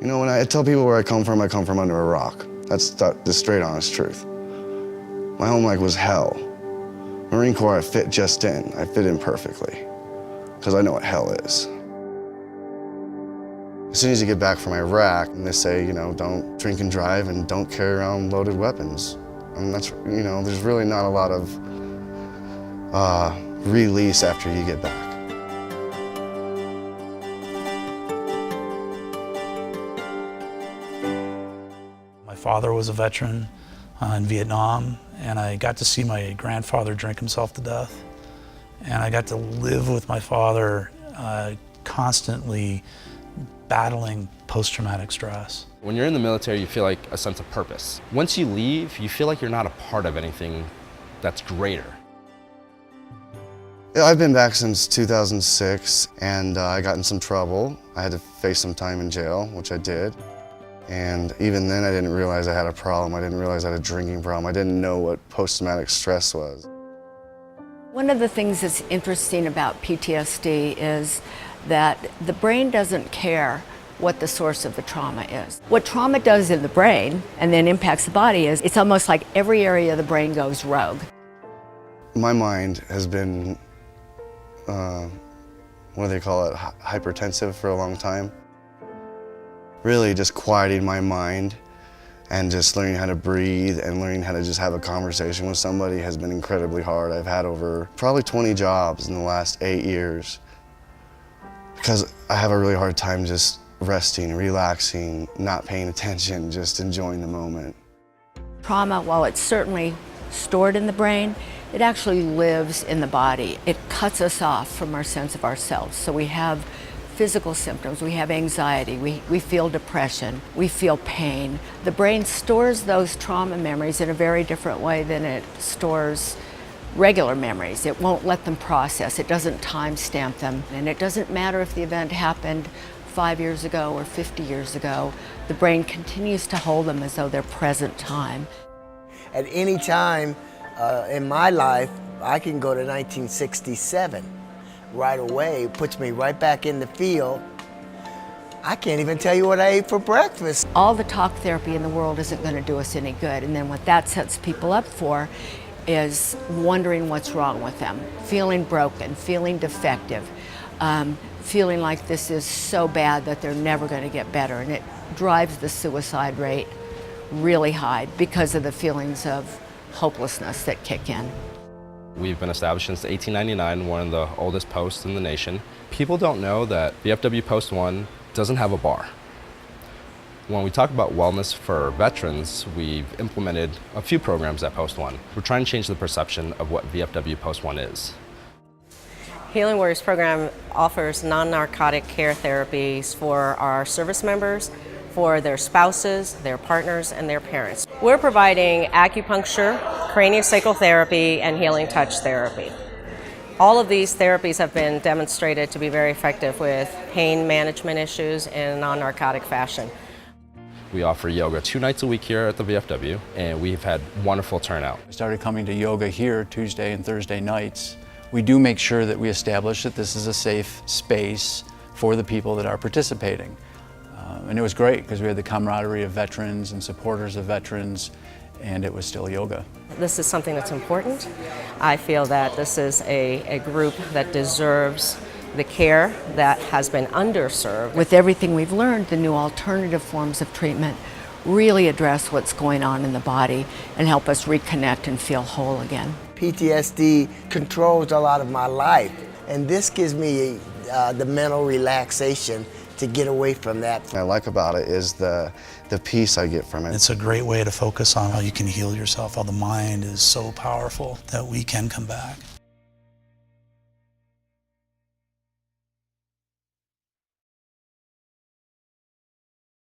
You know, when I tell people where I come from under a rock. That's the straight honest truth. My home life was hell. Marine Corps, I fit just in. I fit in perfectly, because I know what hell is. As soon as you get back from Iraq, and they say, you know, don't drink and drive and don't carry around loaded weapons. And that's, you know, there's really not a lot of release after you get back. My father was a veteran in Vietnam, and I got to see my grandfather drink himself to death. And I got to live with my father constantly battling post-traumatic stress. When you're in the military, you feel like a sense of purpose. Once you leave, you feel like you're not a part of anything that's greater. Yeah, I've been back since 2006, and I got in some trouble. I had to face some time in jail, which I did. And even then, I didn't realize I had a problem. I didn't realize I had a drinking problem. I didn't know what post-traumatic stress was. One of the things that's interesting about PTSD is that the brain doesn't care what the source of the trauma is. What trauma does in the brain and then impacts the body is it's almost like every area of the brain goes rogue. My mind has been, what do they call it, hypertensive for a long time. Really just quieting my mind and just learning how to breathe and learning how to just have a conversation with somebody has been incredibly hard. I've had over probably 20 jobs in the last 8 years because I have a really hard time just resting, relaxing, not paying attention, just enjoying the moment. Trauma, while it's certainly stored in the brain, it actually lives in the body. It cuts us off from our sense of ourselves. So we have physical symptoms, we have anxiety, we feel depression, we feel pain. The brain stores those trauma memories in a very different way than it stores regular memories. It won't let them process, it doesn't timestamp them, and it doesn't matter if the event happened 5 years ago or 50 years ago, the brain continues to hold them as though they're present time. At any time in my life, I can go to 1967 right away. It puts me right back in the field. I can't even tell you what I ate for breakfast. All the talk therapy in the world isn't going to do us any good, and then what that sets people up for is wondering what's wrong with them, feeling broken, feeling defective, feeling like this is so bad that they're never going to get better, and it drives the suicide rate really high because of the feelings of hopelessness that kick in. We've been established since 1899, one of the oldest posts in the nation. People don't know that VFW Post 1 doesn't have a bar. When we talk about wellness for veterans, we've implemented a few programs at Post 1. We're trying to change the perception of what VFW Post 1 is. Healing Warriors program offers non-narcotic care therapies for our service members, for their spouses, their partners, and their parents. We're providing acupuncture, cranial sacral therapy, and healing touch therapy. All of these therapies have been demonstrated to be very effective with pain management issues in a non-narcotic fashion. We offer yoga 2 nights a week here at the VFW, and we've had wonderful turnout. I started coming to yoga here Tuesday and Thursday nights. We do make sure that we establish that this is a safe space for the people that are participating. And it was great because we had the camaraderie of veterans and supporters of veterans, and it was still yoga. This is something that's important. I feel that this is a group that deserves the care that has been underserved. With everything we've learned, the new alternative forms of treatment really address what's going on in the body and help us reconnect and feel whole again. PTSD controls a lot of my life, and this gives me the mental relaxation to get away from that. What I like about it is the peace I get from it. It's a great way to focus on how you can heal yourself, how the mind is so powerful that we can come back.